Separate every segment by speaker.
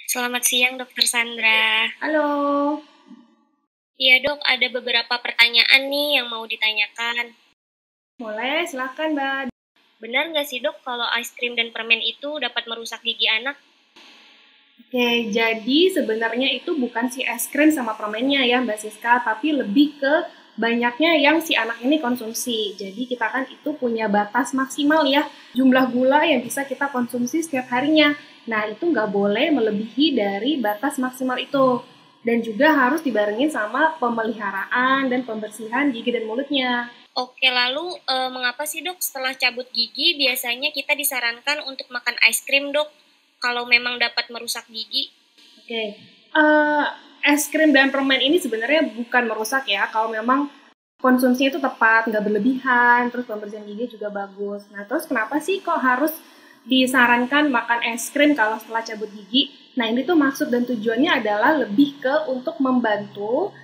Speaker 1: Selamat siang, Dokter Sandra.
Speaker 2: Halo,
Speaker 1: Iya, Dok, ada beberapa pertanyaan nih yang mau ditanyakan.
Speaker 2: boleh silahkan Mbak.
Speaker 1: Benar nggak sih, Dok, kalau es krim dan permen itu dapat merusak gigi anak?
Speaker 2: Oke, jadi sebenarnya itu bukan si es krim sama permennya ya Mbak Siska, tapi lebih ke banyaknya yang si anak ini konsumsi. Jadi kita kan itu punya batas maksimal ya, jumlah gula yang bisa kita konsumsi setiap harinya. Nah, itu nggak boleh melebihi dari batas maksimal itu. Dan juga harus dibarengin sama pemeliharaan dan pembersihan gigi dan mulutnya.
Speaker 1: Oke, lalu mengapa sih, Dok, setelah cabut gigi biasanya kita disarankan untuk makan es krim, Dok, kalau memang dapat merusak gigi?
Speaker 2: Oke, es krim dan permen ini sebenarnya bukan merusak ya, kalau memang konsumsinya itu tepat, nggak berlebihan, terus pembersihan gigi juga bagus. Nah, terus kenapa sih kok harus disarankan makan es krim kalau setelah cabut gigi? Nah, ini tuh maksud dan tujuannya adalah lebih ke untuk membantu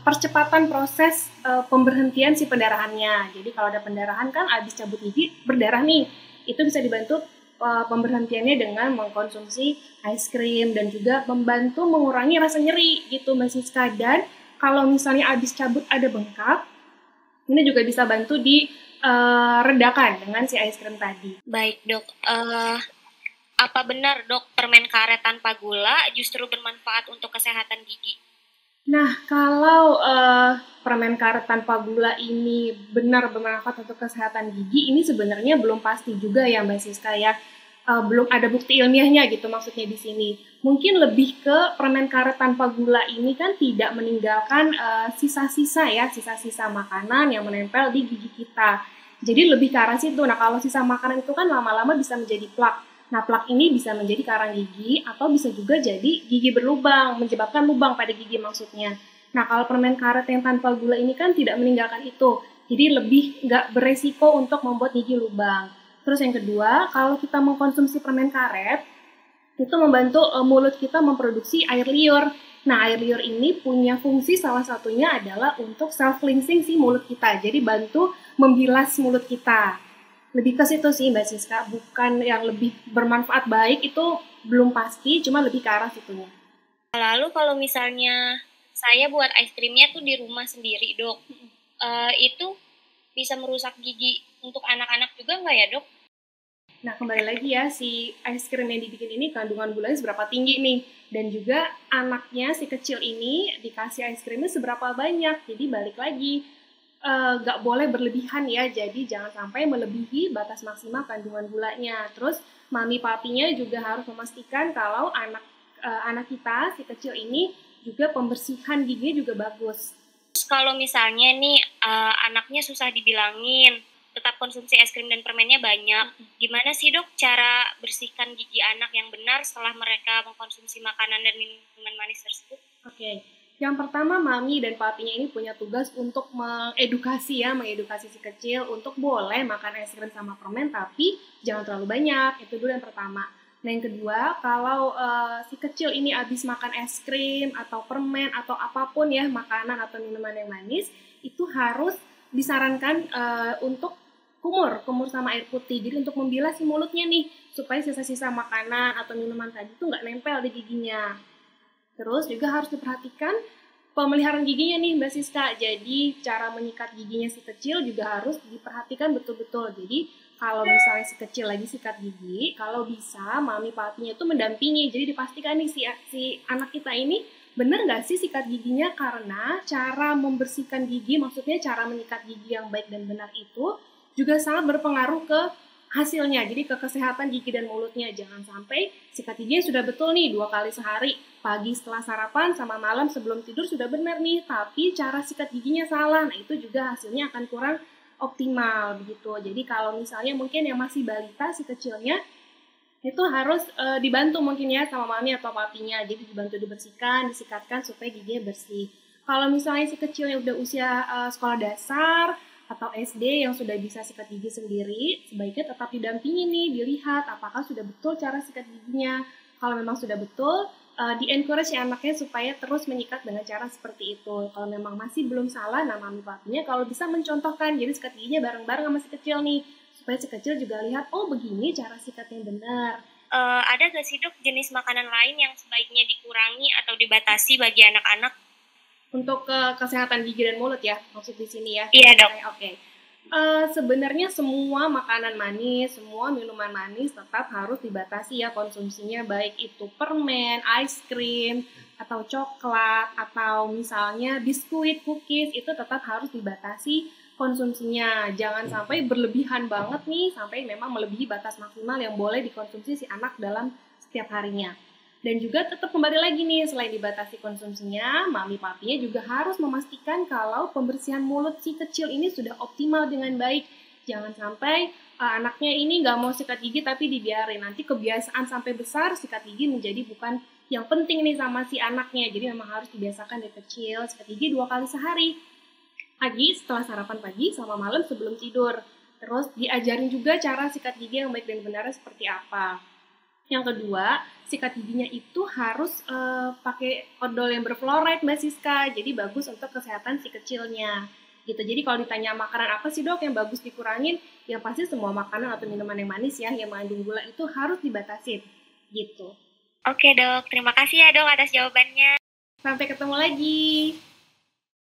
Speaker 2: percepatan proses pemberhentian si pendarahannya. Jadi kalau ada pendarahan kan abis cabut gigi berdarah nih, itu bisa dibantu pemberhentiannya dengan mengkonsumsi es krim dan juga membantu mengurangi rasa nyeri gitu Mbak Siska. Dan kalau misalnya abis cabut ada bengkak, ini juga bisa bantu diredakan dengan si es krim tadi.
Speaker 1: Baik, Dok. Apa benar, Dok, permen karet tanpa gula justru bermanfaat untuk kesehatan gigi?
Speaker 2: Nah, kalau permen karet tanpa gula ini benar bermanfaat untuk kesehatan gigi, ini sebenarnya belum pasti juga ya Mbak Siska ya. Belum ada bukti ilmiahnya gitu maksudnya di sini. Mungkin lebih ke permen karet tanpa gula ini kan tidak meninggalkan sisa-sisa ya, sisa-sisa makanan yang menempel di gigi kita. Jadi lebih ke arah situ. Nah, kalau sisa makanan itu kan lama-lama bisa menjadi plak. Nah, plak ini bisa menjadi karang gigi atau bisa juga jadi gigi berlubang, menyebabkan lubang pada gigi maksudnya. Nah, kalau permen karet yang tanpa gula ini kan tidak meninggalkan itu. Jadi lebih nggak beresiko untuk membuat gigi lubang. Terus yang kedua, kalau kita mengkonsumsi permen karet, itu membantu mulut kita memproduksi air liur. Nah, air liur ini punya fungsi salah satunya adalah untuk self cleansing si mulut kita. Jadi bantu membilas mulut kita. Lebih ke situ sih Mbak Siska, bukan yang lebih bermanfaat baik itu belum pasti, cuma lebih ke arah situnya.
Speaker 1: Lalu kalau misalnya saya buat es krimnya tuh di rumah sendiri, Dok, itu bisa merusak gigi untuk anak-anak juga nggak ya, Dok?
Speaker 2: Nah, kembali lagi ya, si es krim yang dibikin ini kandungan gulanya seberapa tinggi nih. Dan juga anaknya, si kecil ini, dikasih es krimnya seberapa banyak. Jadi balik lagi, nggak boleh berlebihan ya. Jadi jangan sampai melebihi batas maksimal kandungan gulanya. Terus mami papinya juga harus memastikan kalau anak kita, si kecil ini, juga pembersihan giginya juga bagus.
Speaker 1: Terus kalau misalnya nih anaknya susah dibilangin, tetap konsumsi es krim dan permennya banyak, gimana sih, Dok, cara bersihkan gigi anak yang benar setelah mereka mengkonsumsi makanan dan minuman manis tersebut?
Speaker 2: Oke, yang pertama mami dan papinya ini punya tugas untuk mengedukasi si kecil untuk boleh makan es krim sama permen tapi jangan terlalu banyak. Itu dulu yang pertama. Nah, yang kedua, kalau si kecil ini habis makan es krim atau permen atau apapun ya makanan atau minuman yang manis, itu harus disarankan untuk kumur sama air putih. Jadi untuk membilas si mulutnya nih supaya sisa-sisa makanan atau minuman tadi tuh nggak nempel di giginya. Terus juga harus diperhatikan pemeliharaan giginya nih Mbak Siska. Jadi cara menyikat giginya si kecil juga harus diperhatikan betul-betul. Jadi kalau misalnya si kecil lagi sikat gigi, kalau bisa mami papinya itu mendampingi. Jadi dipastikan nih si anak kita ini benar nggak sih sikat giginya, karena cara membersihkan gigi, maksudnya cara menyikat gigi yang baik dan benar itu juga sangat berpengaruh ke hasilnya, jadi ke kesehatan gigi dan mulutnya. Jangan sampai sikat giginya sudah betul nih 2 kali sehari, pagi setelah sarapan sama malam sebelum tidur sudah benar nih, tapi cara sikat giginya salah. Nah, itu juga hasilnya akan kurang optimal begitu. Jadi kalau misalnya mungkin yang masih balita si kecilnya, itu harus dibantu mungkin ya sama mami atau papinya. Jadi dibantu dibersihkan, disikatkan supaya giginya bersih. Kalau misalnya si kecilnya udah usia sekolah dasar atau SD yang sudah bisa sikat gigi sendiri, sebaiknya tetap didampingi nih, dilihat apakah sudah betul cara sikat giginya. Kalau memang sudah betul, di-encourage ya anaknya supaya terus menyikat dengan cara seperti itu. Kalau memang masih belum salah, nah mami papinya kalau bisa mencontohkan, jadi sikat giginya bareng-bareng sama si kecil nih, supaya si kecil juga lihat, oh begini cara sikat yang benar.
Speaker 1: ada gak sih dok jenis makanan lain yang sebaiknya dikurangi atau dibatasi bagi anak-anak?
Speaker 2: Untuk kesehatan gigi dan mulut ya, maksud di sini ya?
Speaker 1: Iya dok.
Speaker 2: Oke. Sebenarnya semua makanan manis, semua minuman manis tetap harus dibatasi ya konsumsinya, baik itu permen, ice cream, atau coklat, atau misalnya biskuit, cookies, itu tetap harus dibatasi konsumsinya. Jangan sampai berlebihan banget nih, sampai memang melebihi batas maksimal yang boleh dikonsumsi si anak dalam setiap harinya. Dan juga tetap kembali lagi nih, selain dibatasi konsumsinya, mami papinya juga harus memastikan kalau pembersihan mulut si kecil ini sudah optimal dengan baik. Jangan sampai anaknya ini nggak mau sikat gigi tapi dibiarin. Nanti kebiasaan sampai besar sikat gigi menjadi bukan yang penting nih sama si anaknya. Jadi memang harus dibiasakan dari kecil sikat gigi 2 kali sehari. Pagi setelah sarapan pagi sama malam sebelum tidur. Terus diajarin juga cara sikat gigi yang baik dan benar seperti apa. Yang kedua, sikat giginya itu harus pakai odol yang berfluoride Mbak Siska. Jadi bagus untuk kesehatan si kecilnya. Gitu. Jadi kalau ditanya makanan apa sih dok yang bagus dikurangin, yang pasti semua makanan atau minuman yang manis ya, yang mengandung gula itu harus dibatasin. Gitu.
Speaker 1: Oke dok, terima kasih ya dok atas jawabannya.
Speaker 2: Sampai ketemu lagi.